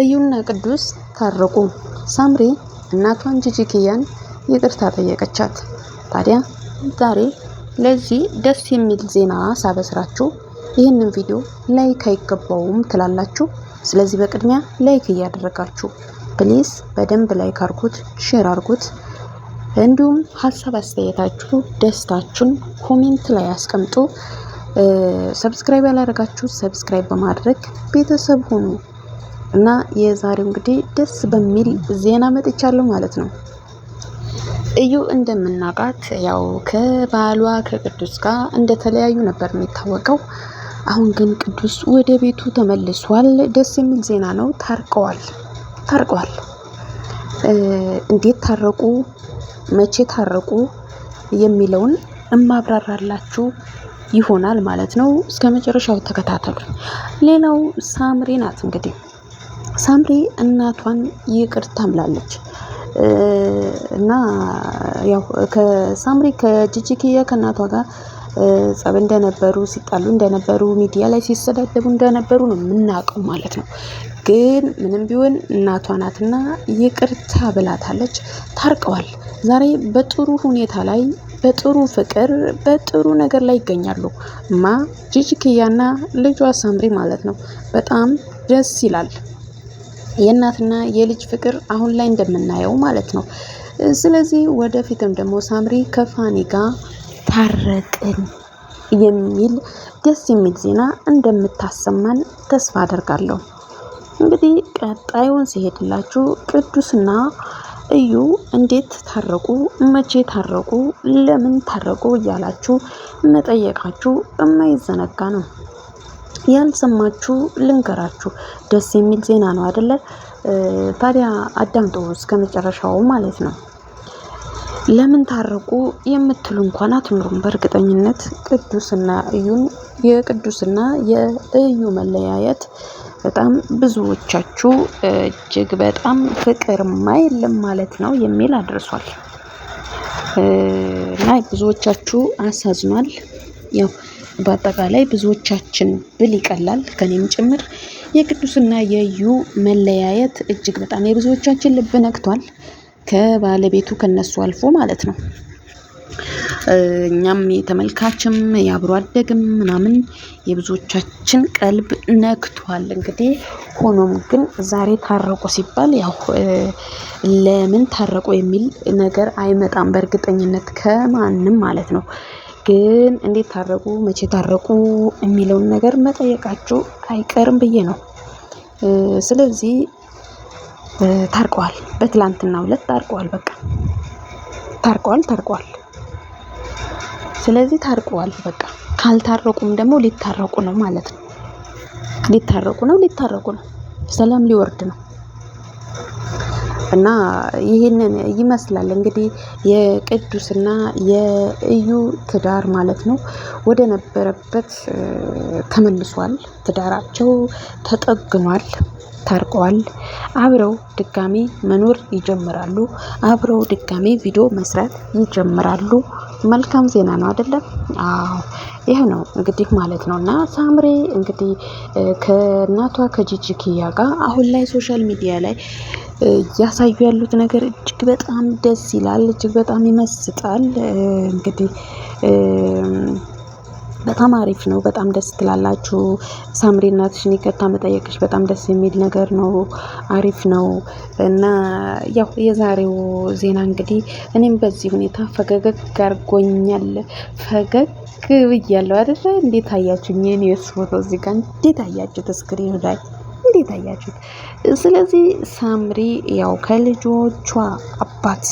እዩና ቅዱስ ታረቁ። ሳምሪ እናቷን ጂጂኪያን ይቅርታ ጠየቀቻት። ታዲያ ዛሬ ለዚህ ደስ የሚል ዜና ሳበስራችሁ ይህንን ቪዲዮ ላይክ አይገባውም ትላላችሁ። ስለዚህ በቅድሚያ ላይክ እያደረጋችሁ ፕሊዝ በደንብ ላይክ አድርጉት፣ ሼር አድርጉት። እንዲሁም ሀሳብ አስተያየታችሁ ደስታችሁን ኮሜንት ላይ አስቀምጡ። ሰብስክራይብ ያላደረጋችሁ ሰብስክራይብ በማድረግ ቤተሰብ ሁኑ እና የዛሬው እንግዲህ ደስ በሚል ዜና መጥቻለሁ ማለት ነው። እዩ እንደምናውቃት ያው ከባሏ ከቅዱስ ጋር እንደተለያዩ ነበር የሚታወቀው። አሁን ግን ቅዱስ ወደ ቤቱ ተመልሷል። ደስ የሚል ዜና ነው። ታርቀዋል። እንዴት ታረቁ፣ መቼ ታረቁ የሚለውን እማብራራላችሁ ይሆናል ማለት ነው። እስከ መጨረሻው ተከታተሉ። ሌላው ሳምሪ ናት። እንግዲህ ሳምሪ እናቷን ይቅርታ ብላለች እና ያው ከሳምሪ ከጂጂኪያ ከእናቷ ጋር ጸብ እንደነበሩ ሲጣሉ እንደነበሩ ሚዲያ ላይ ሲሰዳደቡ እንደነበሩ ነው የምናውቀው ማለት ነው። ግን ምንም ቢሆን እናቷ ናትና ይቅርታ ብላታለች። ታርቀዋል። ዛሬ በጥሩ ሁኔታ ላይ በጥሩ ፍቅር በጥሩ ነገር ላይ ይገኛሉ። ጂጂኪያና ልጇ ሳምሪ ማለት ነው። በጣም ደስ ይላል። የእናትና የልጅ ፍቅር አሁን ላይ እንደምናየው ማለት ነው። ስለዚህ ወደፊትም ደግሞ ሳምሪ ከፋኒ ጋር ታረቅን የሚል ደስ የሚል ዜና እንደምታሰማን ተስፋ አደርጋለሁ። እንግዲህ ቀጣዩን ሲሄድላችሁ ቅዱስና እዩ እንዴት ታረቁ፣ መቼ ታረቁ፣ ለምን ታረቁ እያላችሁ መጠየቃችሁ የማይዘነጋ ነው። ያልሰማችሁ ልንገራችሁ፣ ደስ የሚል ዜና ነው አይደለ? ታዲያ አዳምጡ እስከ መጨረሻው ማለት ነው። ለምን ታረቁ የምትሉ እንኳን አትኖሩም። በእርግጠኝነት ቅዱስና እዩን የቅዱስና የእዩ መለያየት በጣም ብዙዎቻችሁ እጅግ በጣም ፍቅር ማይልም ማለት ነው የሚል አድርሷል እና ብዙዎቻችሁ አሳዝኗል። ያው በአጠቃላይ ብዙዎቻችን ብል ይቀላል ከኔም ጭምር የቅዱስና የእዩ መለያየት እጅግ በጣም የብዙዎቻችን ልብ ነክቷል። ከባለቤቱ ከነሱ አልፎ ማለት ነው። እኛም የተመልካችም ያብሮ አደግም ምናምን የብዙዎቻችን ቀልብ ነክቷል። እንግዲህ ሆኖም ግን ዛሬ ታረቁ ሲባል ያው ለምን ታረቁ የሚል ነገር አይመጣም በእርግጠኝነት ከማንም ማለት ነው። ግን እንዴት ታረቁ፣ መቼ ታረቁ የሚለውን ነገር መጠየቃችሁ አይቀርም ብዬ ነው። ስለዚህ ታርቀዋል። በትላንትናው ዕለት ታርቀዋል። በቃ ታርቀዋል። ስለዚህ ታርቀዋል። በቃ ካልታረቁም ደግሞ ሊታረቁ ነው ማለት ነው። ሊታረቁ ነው። ሰላም ሊወርድ ነው እና ይህንን ይመስላል እንግዲህ የቅዱስና የእዩ ትዳር ማለት ነው። ወደ ነበረበት ተመልሷል። ትዳራቸው ተጠግኗል። ታርቀዋል። አብረው ድጋሚ መኖር ይጀምራሉ። አብረው ድጋሚ ቪዲዮ መስራት ይጀምራሉ። መልካም ዜና ነው አይደለም? አዎ ይሄ ነው እንግዲህ ማለት ነው። እና ሳምሪ እንግዲህ ከእናቷ ከጂጂኪያ ጋር አሁን ላይ ሶሻል ሚዲያ ላይ እያሳዩ ያሉት ነገር እጅግ በጣም ደስ ይላል። እጅግ በጣም ይመስጣል። እንግዲህ በጣም አሪፍ ነው። በጣም ደስ ትላላችሁ። ሳምሪ እናትሽን ይቅርታ መጠየቅሽ በጣም ደስ የሚል ነገር ነው። አሪፍ ነው እና ያው የዛሬው ዜና እንግዲህ እኔም በዚህ ሁኔታ ፈገግ አድርጎኛል። ፈገግ ብያለሁ አይደለ? እንዴት አያችሁኝ? የኔስ ፎቶ እዚህ ጋር እንዴት አያችሁት? ስክሪኑ ላይ እንዴት አያችሁት? ስለዚህ ሳምሪ ያው ከልጆቿ አባት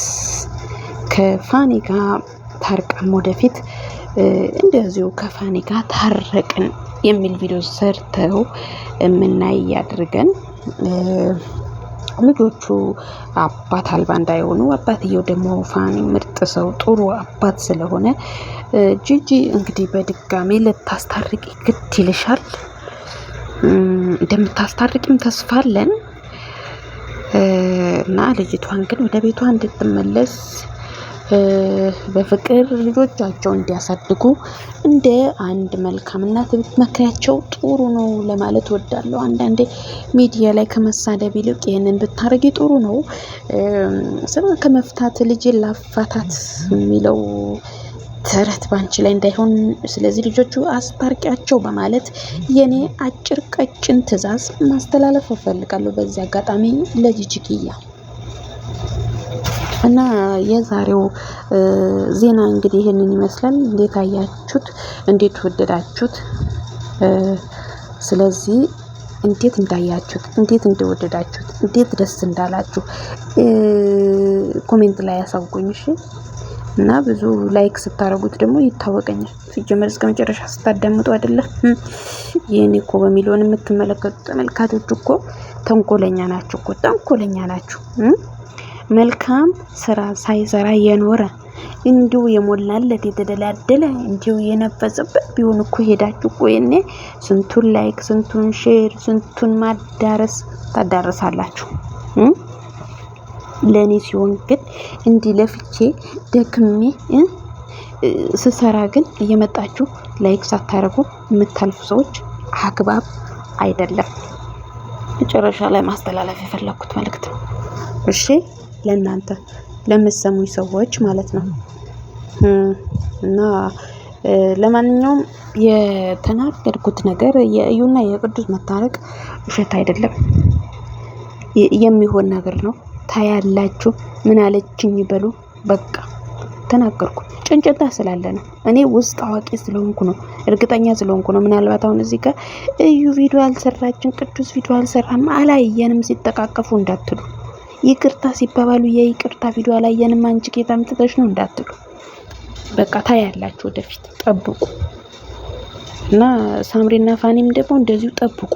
ከፋኒ ጋር ታርቃም ወደፊት እንደዚሁ ከፋኒ ጋር ታረቅን የሚል ቪዲዮ ሰርተው የምናይ ያድርገን። ልጆቹ አባት አልባ እንዳይሆኑ፣ አባትየው ደግሞ ፋኒ ምርጥ ሰው ጥሩ አባት ስለሆነ ጂጂ እንግዲህ በድጋሚ ልታስታርቂ ግድ ይልሻል። እንደምታስታርቂም ተስፋ አለን እና ልጅቷን ግን ወደ ቤቷ እንድትመለስ በፍቅር ልጆቻቸው እንዲያሳድጉ እንደ አንድ መልካም እናት ብትመክሪያቸው ጥሩ ነው ለማለት ወዳለሁ። አንዳንዴ ሚዲያ ላይ ከመሳደብ ይልቅ ይህንን ብታረጊ ጥሩ ነው። ስለ ከመፍታት ልጅን ላፋታት የሚለው ተረት ባንቺ ላይ እንዳይሆን፣ ስለዚህ ልጆቹ አስታርቂያቸው በማለት የኔ አጭር ቀጭን ትዕዛዝ ማስተላለፍ እፈልጋለሁ በዚህ አጋጣሚ ለጂጂኪያ። እና የዛሬው ዜና እንግዲህ ይሄንን ይመስላል። እንዴት አያችሁት? እንዴት ወደዳችሁት? ስለዚህ እንዴት እንዳያችሁት፣ እንዴት እንደወደዳችሁት፣ እንዴት ደስ እንዳላችሁ ኮሜንት ላይ ያሳውቁኝ። እሺ። እና ብዙ ላይክ ስታረጉት ደግሞ ይታወቀኛል። ሲጀመር እስከ መጨረሻ ስታዳምጡ አይደለም። ይሄን እኮ በሚሊዮን የምትመለከቱ ተመልካቾች እኮ ተንኮለኛ ናችሁ እኮ ተንኮለኛ ናችሁ። መልካም ስራ ሳይሰራ የኖረ እንዲሁ የሞላለት የተደላደለ እንዲሁ የነፈሰበት ቢሆን እኮ ሄዳችሁ እኮ የኔ ስንቱን ላይክ ስንቱን ሼር ስንቱን ማዳረስ ታዳርሳላችሁ። ለኔ ሲሆን ግን እንዲህ ለፍቼ ደክሜ ስሰራ ግን እየመጣችሁ ላይክ ሳታረጉ የምታልፉ ሰዎች አግባብ አይደለም። መጨረሻ ላይ ማስተላለፍ የፈለኩት መልእክት ነው። እሺ፣ ለእናንተ ለምትሰሙኝ ሰዎች ማለት ነው። እና ለማንኛውም የተናገርኩት ነገር የእዩና የቅዱስ መታረቅ ውሸት አይደለም፣ የሚሆን ነገር ነው። ታያላችሁ። ምን አለችኝ በሉ። በቃ ተናገርኩ። ጭንጭታ ስላለ ነው። እኔ ውስጥ አዋቂ ስለሆንኩ ነው፣ እርግጠኛ ስለሆንኩ ነው። ምናልባት አሁን እዚህ ጋር እዩ ቪዲዮ አልሰራችን፣ ቅዱስ ቪዲዮ አልሰራም፣ አላየንም ሲጠቃቀፉ እንዳትሉ፣ ይቅርታ ሲባባሉ የይቅርታ ቪዲዮ አላየንም አንቺ ጌታ ምትተሽ ነው እንዳትሉ። በቃ ታያላችሁ፣ ወደፊት ጠብቁ። እና ሳምሪና ፋኒም ደግሞ እንደዚሁ ጠብቁ።